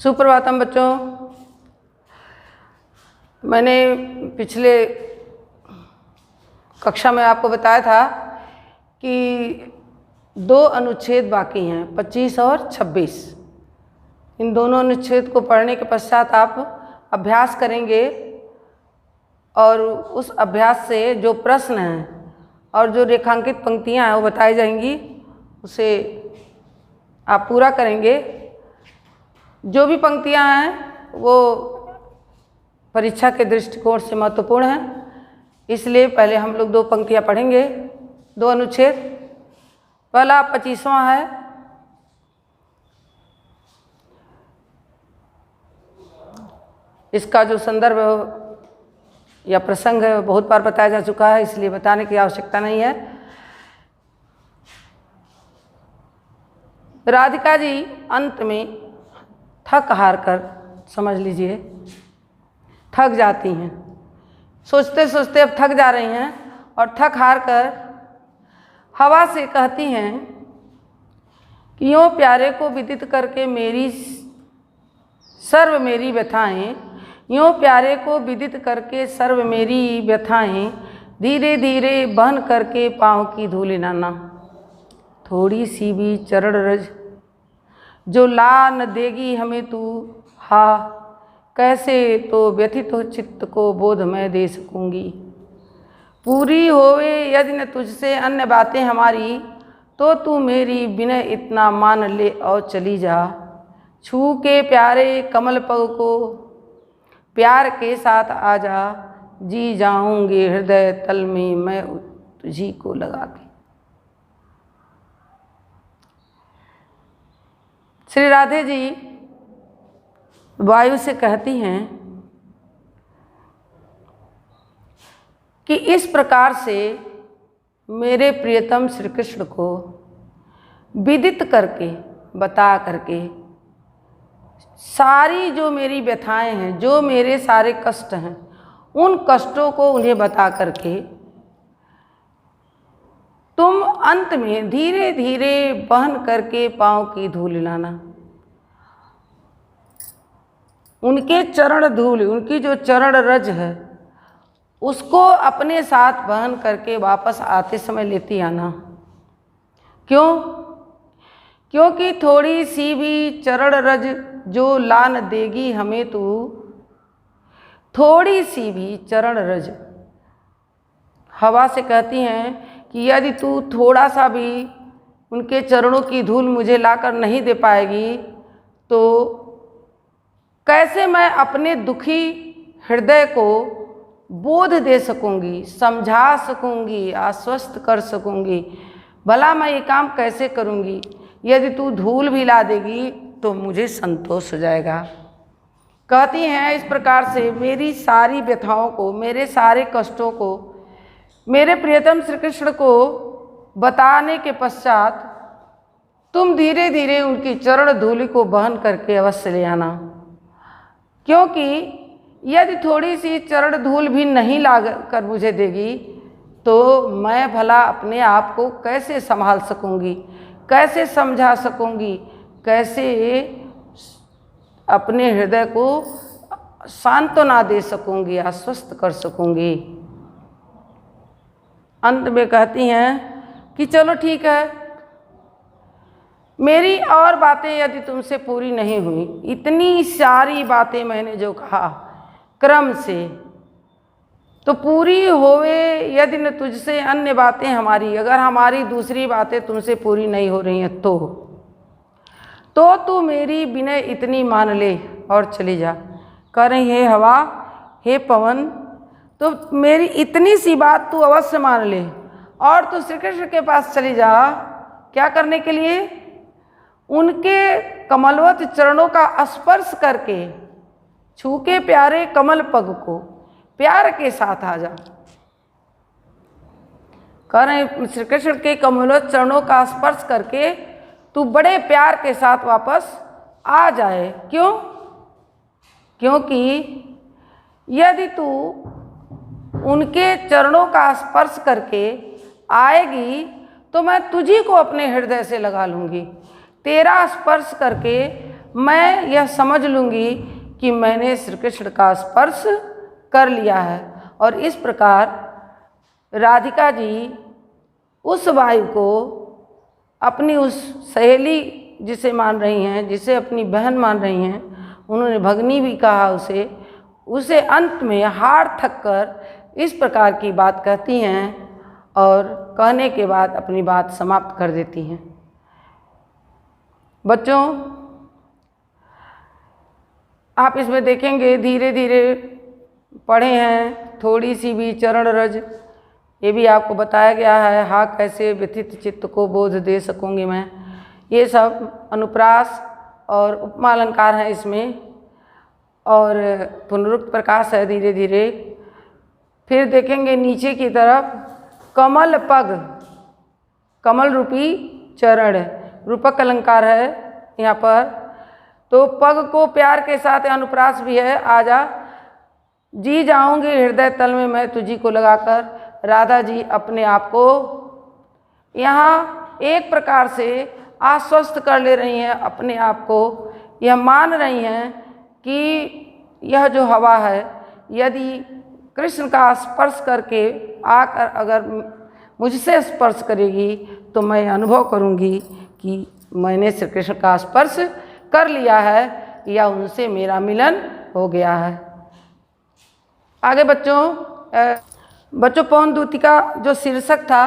सुप्रभातम बच्चों। मैंने पिछले कक्षा में आपको बताया था कि दो अनुच्छेद बाकी हैं, 25 और 26। इन दोनों अनुच्छेद को पढ़ने के पश्चात आप अभ्यास करेंगे और उस अभ्यास से जो प्रश्न हैं और जो रेखांकित पंक्तियां हैं वो बताई जाएंगी, उसे आप पूरा करेंगे। जो भी पंक्तियां हैं वो परीक्षा के दृष्टिकोण से महत्वपूर्ण हैं, इसलिए पहले हम लोग दो पंक्तियां पढ़ेंगे, दो अनुच्छेद। पहला 25वां है, इसका जो संदर्भ या प्रसंग है बहुत बार बताया जा चुका है, इसलिए बताने की आवश्यकता नहीं है। राधिका जी अंत में थक हार कर, समझ लीजिए, थक जाती हैं, सोचते सोचते अब थक जा रही हैं और थक हार कर हवा से कहती हैं कि यूँ प्यारे को विदित करके मेरी सर्व मेरी व्यथाएं, यूँ प्यारे को विदित करके सर्व मेरी व्यथाएं, धीरे धीरे बहन करके पाँव की धूल नाना, थोड़ी सी भी चरण रज जो ला न देगी हमें तू, हा कैसे तो व्यथित हो चित्त को बोध मैं दे सकूँगी। पूरी होवे यदि न तुझसे अन्य बातें हमारी, तो तू मेरी विनय इतना मान ले और चली जा। छू के प्यारे कमल पग को प्यार के साथ आ जा, जी जाऊँगी हृदय तल में मैं तुझी को लगा के। श्री राधे जी वायु से कहती हैं कि इस प्रकार से मेरे प्रियतम श्री कृष्ण को विदित करके, बता करके, सारी जो मेरी व्यथाएं हैं, जो मेरे सारे कष्ट हैं, उन कष्टों को उन्हें बता करके तुम अंत में धीरे धीरे बहन करके पाँव की धूल लाना। उनके चरण धूल, उनकी जो चरण रज है, उसको अपने साथ बहन करके वापस आते समय लेती आना। क्यों? क्योंकि थोड़ी सी भी चरण रज जो ला न देगी हमें तू, थोड़ी सी भी चरण रज, हवा से कहती हैं कि यदि तू थोड़ा सा भी उनके चरणों की धूल मुझे लाकर नहीं दे पाएगी, तो कैसे मैं अपने दुखी हृदय को बोध दे सकूंगी, समझा सकूंगी, आश्वस्त कर सकूंगी। भला मैं ये काम कैसे करूंगी? यदि तू धूल भी ला देगी तो मुझे संतोष हो जाएगा। कहती हैं इस प्रकार से मेरी सारी व्यथाओं को, मेरे सारे कष्टों को मेरे प्रियतम श्री कृष्ण को बताने के पश्चात तुम धीरे धीरे उनकी चरण धूलि को बहन करके अवश्य ले आना। क्योंकि यदि थोड़ी सी चरण धूल भी नहीं ला कर मुझे देगी, तो मैं भला अपने आप को कैसे संभाल सकूंगी, कैसे समझा सकूंगी, कैसे अपने हृदय को सांत्वना दे सकूंगी, आश्वस्त कर सकूंगी। अंत में कहती हैं कि चलो ठीक है, मेरी और बातें यदि तुमसे पूरी नहीं हुई, इतनी सारी बातें मैंने जो कहा क्रम से, तो पूरी होवे यदि न तुझसे अन्य बातें हमारी, अगर हमारी दूसरी बातें तुमसे पूरी नहीं हो रही हैं तो तू मेरी विनय इतनी मान ले और चली जा। कह रही हे हवा, हे पवन, तो मेरी इतनी सी बात तू अवश्य मान ले और तू श्री कृष्ण के पास चली जा। क्या करने के लिए? उनके कमलवत चरणों का स्पर्श करके, छू के प्यारे कमल पग को प्यार के साथ आ जा। कह रहे श्री कृष्ण के कमलवत चरणों का स्पर्श करके तू बड़े प्यार के साथ वापस आ जाए। क्यों? क्योंकि यदि तू उनके चरणों का स्पर्श करके आएगी तो मैं तुझी को अपने हृदय से लगा लूँगी। तेरा स्पर्श करके मैं यह समझ लूँगी कि मैंने श्री कृष्ण का स्पर्श कर लिया है। और इस प्रकार राधिका जी उस वायु को अपनी उस सहेली जिसे मान रही हैं, जिसे अपनी बहन मान रही हैं, उन्होंने भगनी भी कहा उसे अंत में हार थक कर इस प्रकार की बात कहती हैं और कहने के बाद अपनी बात समाप्त कर देती हैं। बच्चों, आप इसमें देखेंगे धीरे धीरे पढ़े हैं, थोड़ी सी भी चरण रज ये भी आपको बताया गया है। हाँ, कैसे व्यथित चित्त को बोध दे सकूँगी मैं, ये सब अनुप्रास और उपमा अलंकार हैं इसमें, और पुनरुक्त प्रकाश है धीरे धीरे। फिर देखेंगे नीचे की तरफ कमल पग, कमल रूपी चरण, रूपक अलंकार है यहाँ पर। तो पग को प्यार के साथ अनुप्रास भी है, आजा जी जाऊंगी हृदय तल में मैं तुझी को लगाकर। राधा जी अपने आप को यहाँ एक प्रकार से आश्वस्त कर ले रही हैं, अपने आप को यह मान रही हैं कि यह जो हवा है, यदि कृष्ण का स्पर्श करके आकर अगर मुझसे स्पर्श करेगी तो मैं अनुभव करूँगी कि मैंने श्री कृष्ण का स्पर्श कर लिया है या उनसे मेरा मिलन हो गया है। आगे बच्चों पवन दूती का जो शीर्षक था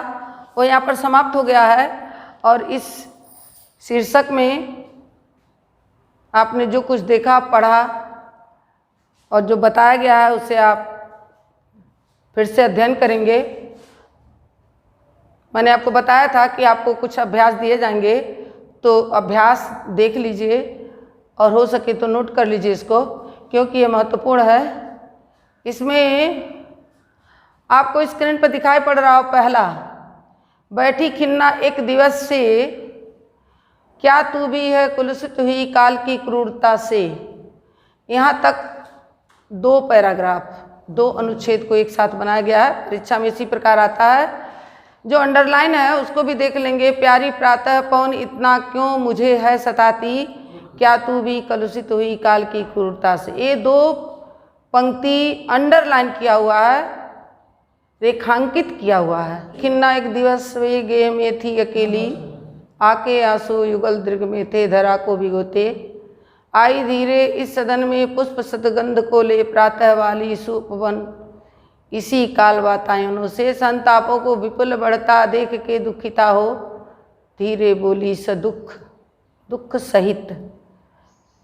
वो यहाँ पर समाप्त हो गया है। और इस शीर्षक में आपने जो कुछ देखा, पढ़ा और जो बताया गया है उससे आप फिर से अध्ययन करेंगे। मैंने आपको बताया था कि आपको कुछ अभ्यास दिए जाएंगे, तो अभ्यास देख लीजिए और हो सके तो नोट कर लीजिए इसको, क्योंकि ये महत्वपूर्ण है। इसमें आपको स्क्रीन पर दिखाई पड़ रहा हो, पहला, बैठी खिन्ना एक दिवस से, क्या तू भी है कुलसित हुई काल की क्रूरता से। यहाँ तक 2 पैराग्राफ, 2 अनुच्छेद को एक साथ बनाया गया है। परीक्षा में इसी प्रकार आता है। जो अंडरलाइन है उसको भी देख लेंगे। प्यारी प्रातः पवन इतना क्यों मुझे है सताती, क्या तू भी कलुषित हुई काल की क्रूरता से। ये 2 पंक्ति अंडरलाइन किया हुआ है, रेखांकित किया हुआ है। खिन्ना एक दिवस वे गे में थी अकेली, आके आंसू युगल दीर्घ में थे धरा को भिगोते। आई धीरे इस सदन में पुष्प सतगंध को ले, प्रातः वाली सुपवन इसी काल वातायनों से। संतापों को विपुल बढ़ता देख के दुखिता हो, धीरे बोली सदुख दुख सहित।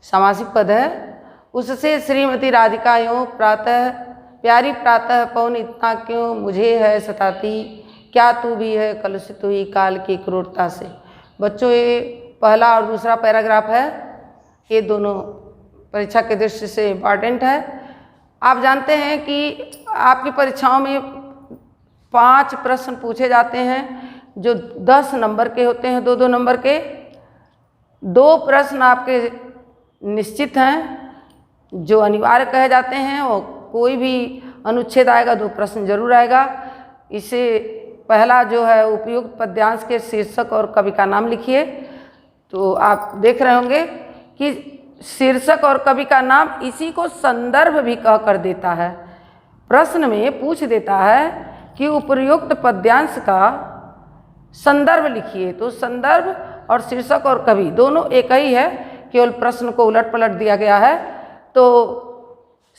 समासिक पद है। उससे श्रीमती राधिका यूँ प्रातः, प्यारी प्रातः पवन इतना क्यों मुझे है सताती, क्या तू भी है कलुषित हुई काल की क्रूरता से। बच्चों, ये पहला और दूसरा पैराग्राफ है, ये दोनों परीक्षा के दृष्टि से इम्पॉर्टेंट है। आप जानते हैं कि आपकी परीक्षाओं में 5 प्रश्न पूछे जाते हैं जो 10 नंबर के होते हैं, 2-2 नंबर के। 2 प्रश्न आपके निश्चित हैं जो अनिवार्य कहे जाते हैं, और कोई भी अनुच्छेद आएगा 2 प्रश्न जरूर आएगा। इसे पहला जो है उपयुक्त पद्यांश के शीर्षक और कवि का नाम लिखिए। तो आप देख रहे होंगे कि शीर्षक और कवि का नाम इसी को संदर्भ भी कह कर देता है। प्रश्न में पूछ देता है कि उपयुक्त पद्यांश का संदर्भ लिखिए, तो संदर्भ और शीर्षक और कवि दोनों एक ही है, केवल प्रश्न को उलट पलट दिया गया है। तो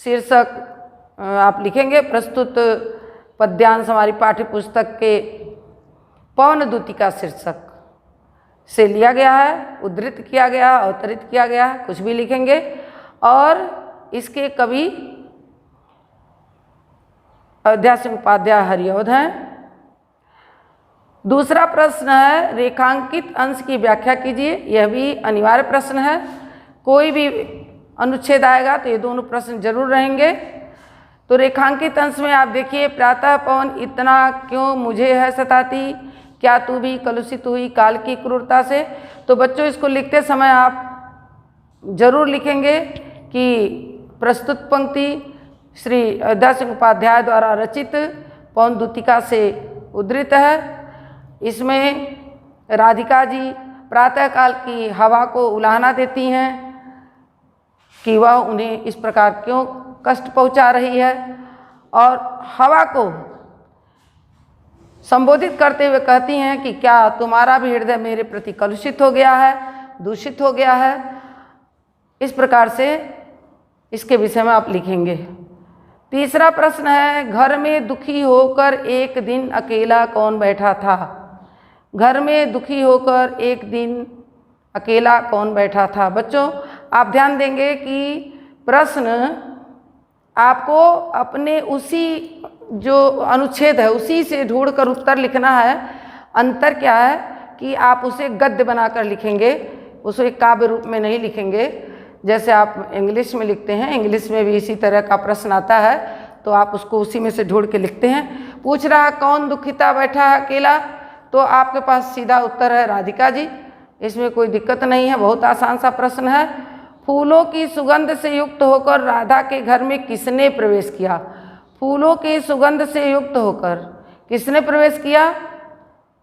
शीर्षक आप लिखेंगे, प्रस्तुत पद्यांश हमारी पाठ्य पुस्तक के पवन दूती का शीर्षक से लिया गया है, उद्धृत किया गया, अवतरित किया गया है, कुछ भी लिखेंगे। और इसके कवि अयोध्या सिंह उपाध्याय हरिऔध हैं। दूसरा प्रश्न है रेखांकित अंश की व्याख्या कीजिए। यह भी अनिवार्य प्रश्न है, कोई भी अनुच्छेद आएगा तो ये दोनों प्रश्न जरूर रहेंगे। तो रेखांकित अंश में आप देखिए, प्रातः पवन इतना क्यों मुझे है सताती, क्या तू भी कलुषित हुई काल की क्रूरता से। तो बच्चों, इसको लिखते समय आप जरूर लिखेंगे कि प्रस्तुत पंक्ति श्री अयोध्या सिंह उपाध्याय द्वारा रचित पवन दूतिका से उद्धृत है। इसमें राधिका जी प्रातःकाल की हवा को उलाहना देती हैं कि वह उन्हें इस प्रकार क्यों कष्ट पहुंचा रही है, और हवा को संबोधित करते हुए कहती हैं कि क्या तुम्हारा भी हृदय मेरे प्रति कलुषित हो गया है, दूषित हो गया है। इस प्रकार से इसके विषय में आप लिखेंगे। तीसरा प्रश्न है, घर में दुखी होकर एक दिन अकेला कौन बैठा था। घर में दुखी होकर एक दिन अकेला कौन बैठा था। बच्चों आप ध्यान देंगे कि प्रश्न आपको अपने उसी जो अनुच्छेद है उसी से ढूंढकर उत्तर लिखना है। अंतर क्या है कि आप उसे गद्य बनाकर लिखेंगे, उसे काव्य रूप में नहीं लिखेंगे। जैसे आप इंग्लिश में लिखते हैं, इंग्लिश में भी इसी तरह का प्रश्न आता है तो आप उसको उसी में से ढूंढ के लिखते हैं। पूछ रहा कौन दुखिता बैठा है अकेला, तो आपके पास सीधा उत्तर है राधिका जी। इसमें कोई दिक्कत नहीं है, बहुत आसान सा प्रश्न है। फूलों की सुगंध से युक्त होकर राधा के घर में किसने प्रवेश किया। फूलों की सुगंध से युक्त होकर किसने प्रवेश किया,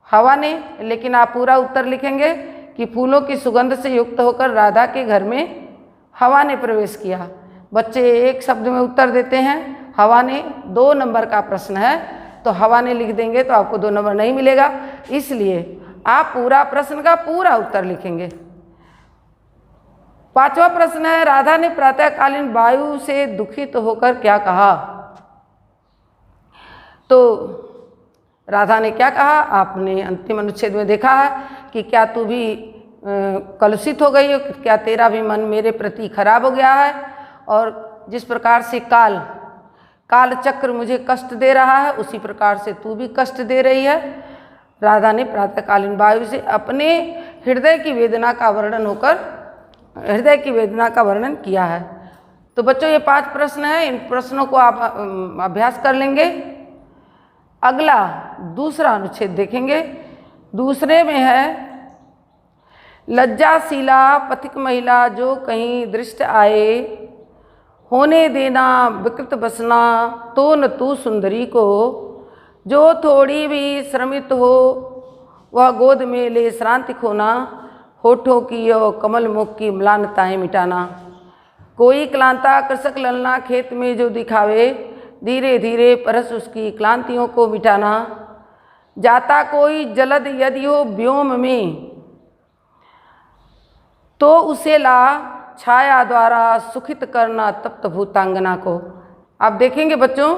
हवा ने। लेकिन आप पूरा उत्तर लिखेंगे कि फूलों की सुगंध से युक्त होकर राधा के घर में हवा ने प्रवेश किया। बच्चे एक शब्द में उत्तर देते हैं, हवा ने। 2 नंबर का प्रश्न है तो हवा ने लिख देंगे तो आपको 2 नंबर नहीं मिलेगा, इसलिए आप पूरा प्रश्न का पूरा उत्तर लिखेंगे। 5वां प्रश्न है, राधा ने प्रातःकालीन वायु से दुखित होकर क्या कहा। तो राधा ने क्या कहा, आपने अंतिम अनुच्छेद में देखा है कि क्या तू भी कलुषित हो गई हो, क्या तेरा भी मन मेरे प्रति खराब हो गया है, और जिस प्रकार से काल चक्र मुझे कष्ट दे रहा है उसी प्रकार से तू भी कष्ट दे रही है। राधा ने प्रातःकालीन वायु से अपने हृदय की वेदना का वर्णन किया है। तो बच्चों ये 5 प्रश्न हैं, इन प्रश्नों को आप अभ्यास कर लेंगे। अगला दूसरा अनुच्छेद देखेंगे। दूसरे में है, लज्जाशीला पथिक महिला जो कहीं दृष्ट आए, होने देना विकृत बसना तो न तू सुंदरी को, जो थोड़ी भी श्रमित हो वह गोद में ले श्रांति खोना, होठों की और कमल मुख की म्लानताएं मिटाना। कोई क्लांता कृषक ललना खेत में जो दिखावे, धीरे धीरे परस उसकी क्लांतियों को मिटाना। जाता कोई जलद यदि हो व्योम में, तो उसे ला छाया द्वारा सुखित करना तप्त भूतांगना को। आप देखेंगे बच्चों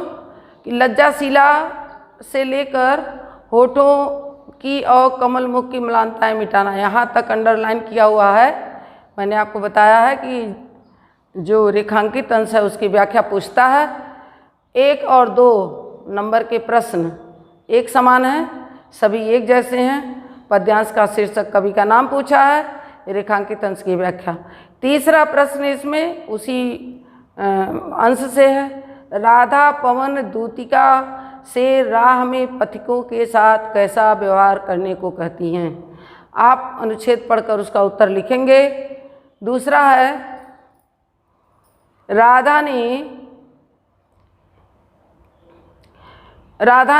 कि लज्जाशीला से लेकर होठों की और कमल मुख की म्लानताएं मिटाना, यहाँ तक अंडरलाइन किया हुआ है। मैंने आपको बताया है कि जो रेखांकित अंश है उसकी व्याख्या पूछता है। 1 और 2 नंबर के प्रश्न एक समान हैं, सभी एक जैसे हैं। पद्यांश का शीर्षक कवि का नाम पूछा है, रेखांकित अंश की व्याख्या। तीसरा प्रश्न इसमें उसी अंश से है, राधा पवन दूतिका से राह में पथिकों के साथ कैसा व्यवहार करने को कहती हैं। आप अनुच्छेद पढ़कर उसका उत्तर लिखेंगे। दूसरा है, राधा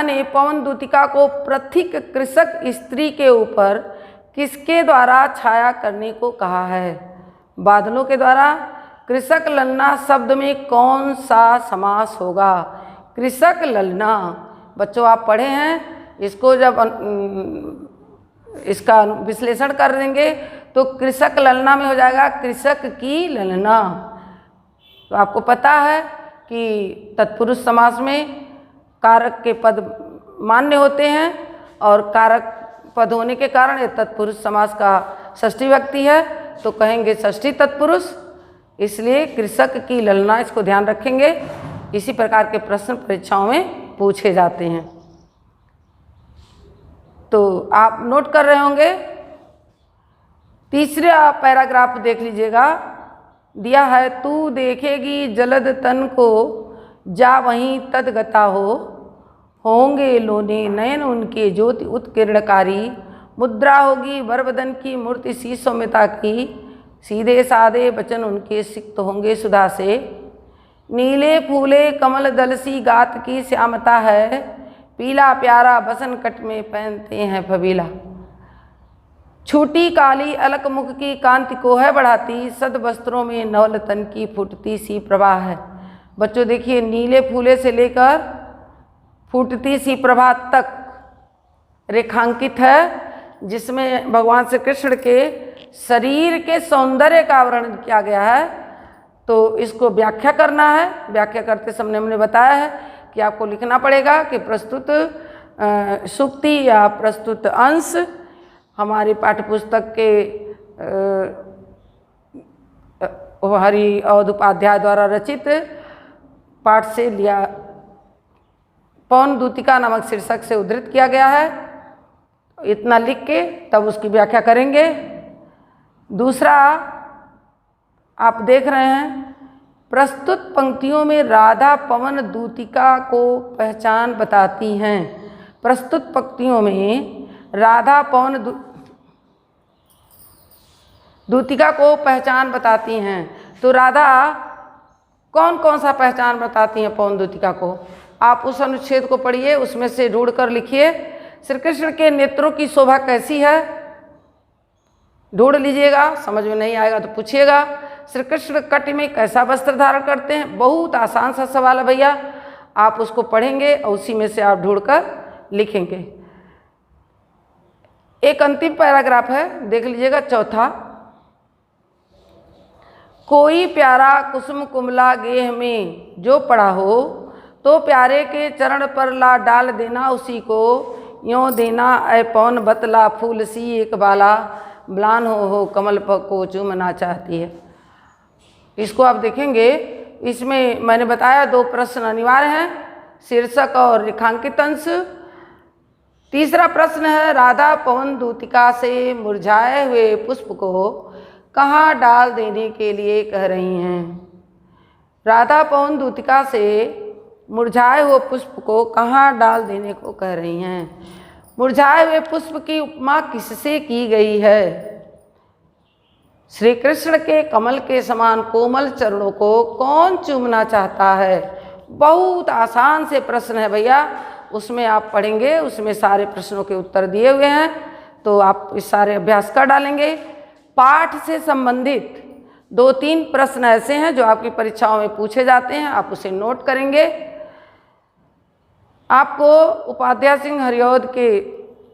ने पवन दूतिका को पथिक कृषक स्त्री के ऊपर किसके द्वारा छाया करने को कहा है। बादलों के द्वारा। कृषक ललना शब्द में कौन सा समास होगा। कृषक ललना, बच्चों आप पढ़े हैं, इसको जब इसका विश्लेषण कर देंगे तो कृषक ललना में हो जाएगा कृषक की ललना। तो आपको पता है कि तत्पुरुष समास में कारक के पद मान्य होते हैं और कारक पद होने के कारण ये तत्पुरुष समास का षष्ठी विभक्ति है, तो कहेंगे षष्ठी तत्पुरुष, इसलिए कृषक की ललना, इसको ध्यान रखेंगे। इसी प्रकार के प्रश्न परीक्षाओं में पूछे जाते हैं, तो आप नोट कर रहे होंगे। तीसरा पैराग्राफ देख लीजिएगा, दिया है, तू देखेगी जलद तन को जा वहीं तदगता होंगे लोने नयन उनके ज्योति उत्कीर्णकारी, मुद्रा होगी वरवदन की मूर्ति सी सौम्यता की, सीधे साधे वचन उनके सिक्त होंगे सुधा से, नीले फूले कमल दल सी गात की श्यामता है, पीला प्यारा बसन कट में पहनते हैं फबीला। छूटी काली अलक मुख की कांति को है बढ़ाती, सद वस्त्रों में नवल तन की फूटती सी प्रभा है। बच्चों देखिए, नीले फूले से लेकर फूटती सी प्रभा तक रेखांकित है, जिसमें भगवान श्री कृष्ण के शरीर के सौंदर्य का वर्णन किया गया है। तो इसको व्याख्या करना है। व्याख्या करते समय हमने बताया है कि आपको लिखना पड़ेगा कि प्रस्तुत सूक्ति या प्रस्तुत अंश हमारी पाठ्यपुस्तक के हरि अवध उपाध्याय द्वारा रचित पाठ से लिया, पौन दूतिका नामक शीर्षक से उद्धृत किया गया है। इतना लिख के तब उसकी व्याख्या करेंगे। दूसरा, आप देख रहे हैं प्रस्तुत पंक्तियों में राधा पवन दूतिका को पहचान बताती हैं। प्रस्तुत पंक्तियों में राधा पवन दूतिका को पहचान बताती हैं। तो राधा कौन कौन सा पहचान बताती हैं पवन दूतिका को? आप उस अनुच्छेद को पढ़िए, उसमें से ढूंढ कर लिखिए। श्री कृष्ण के नेत्रों की शोभा कैसी है, ढूंढ लीजिएगा। समझ में नहीं आएगा तो पूछिएगा। श्री कृष्ण कटी में कैसा वस्त्र धारण करते हैं? बहुत आसान सा सवाल है भैया, आप उसको पढ़ेंगे और उसी में से आप ढूंढ कर लिखेंगे। एक अंतिम पैराग्राफ है, देख लीजिएगा, चौथा। कोई प्यारा कुसुम कुमला गेह में जो पड़ा हो, तो प्यारे के चरण पर ला डाल देना उसी को, यों देना ऐ पवन बतला फूल सी एक बाला, म्लान हो कमल को चूमना चाहती है। इसको आप देखेंगे, इसमें मैंने बताया 2 प्रश्न अनिवार्य हैं, शीर्षक और रेखांकित अंश। तीसरा प्रश्न है, राधा पवन दूतिका से मुरझाए हुए पुष्प को कहाँ डाल देने के लिए कह रही हैं? राधा पवन दूतिका से मुरझाए हुए पुष्प को कहाँ डाल देने को कह रही हैं? मुरझाए हुए पुष्प की उपमा किससे की गई है? श्री कृष्ण के कमल के समान कोमल चरणों को कौन चूमना चाहता है? बहुत आसान से प्रश्न है भैया, उसमें आप पढ़ेंगे, उसमें सारे प्रश्नों के उत्तर दिए हुए हैं। तो आप इस सारे अभ्यास कर डालेंगे। पाठ से संबंधित 2-3 प्रश्न ऐसे हैं जो आपकी परीक्षाओं में पूछे जाते हैं, आप उसे नोट करेंगे। आपको उपाध्याय सिंह हरिऔध के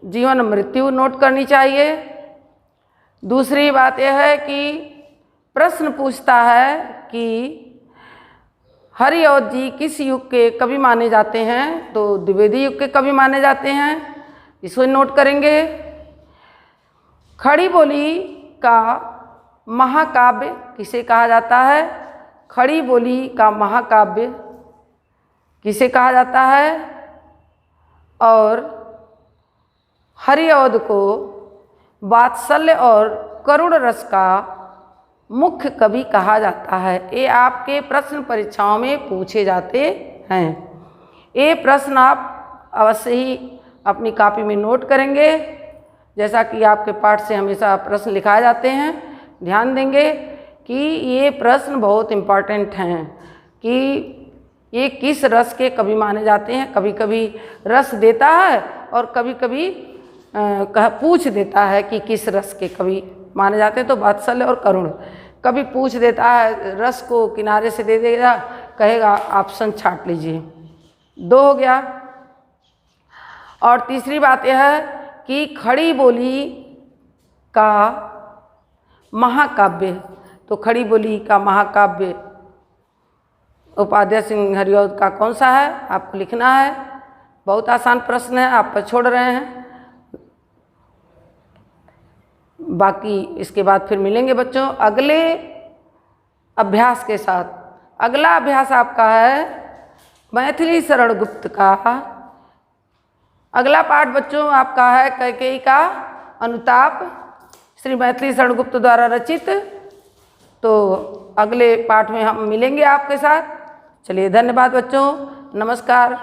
जीवन मृत्यु नोट करनी चाहिए। दूसरी बात यह है कि प्रश्न पूछता है कि हरिऔध जी किस युग के कवि माने जाते हैं? तो द्विवेदी युग के कवि माने जाते हैं, इसको नोट करेंगे। खड़ी बोली का महाकाव्य किसे कहा जाता है? खड़ी बोली का महाकाव्य किसे कहा जाता है? और हरिऔध को वात्सल्य और करुण रस का मुख्य कवि कहा जाता है। ये आपके प्रश्न परीक्षाओं में पूछे जाते हैं। ये प्रश्न आप अवश्य ही अपनी कॉपी में नोट करेंगे। जैसा कि आपके पाठ से हमेशा प्रश्न लिखाए जाते हैं, ध्यान देंगे कि ये प्रश्न बहुत इम्पॉर्टेंट हैं कि ये किस रस के कवि माने जाते हैं। कभी कभी रस देता है और कभी कभी पूछ देता है कि किस रस के कवि माने जाते हैं। तो वात्सल्य और करुण कभी पूछ देता है, रस को किनारे से दे देगा, कहेगा ऑप्शन छांट लीजिए। 2 हो गया। और तीसरी बात यह है कि खड़ी बोली का महाकाव्य, तो खड़ी बोली का महाकाव्य उपाध्याय सिंह हरिऔध का कौन सा है? आपको लिखना है। बहुत आसान प्रश्न है, आप पर छोड़ रहे हैं। बाकी इसके बाद फिर मिलेंगे बच्चों अगले अभ्यास के साथ। अगला अभ्यास आपका है मैथिली शरण गुप्त का। अगला पाठ बच्चों आपका है कैकेयी का अनुताप, श्री मैथिली शरण गुप्त द्वारा रचित। तो अगले पाठ में हम मिलेंगे आपके साथ। चलिए, धन्यवाद बच्चों, नमस्कार।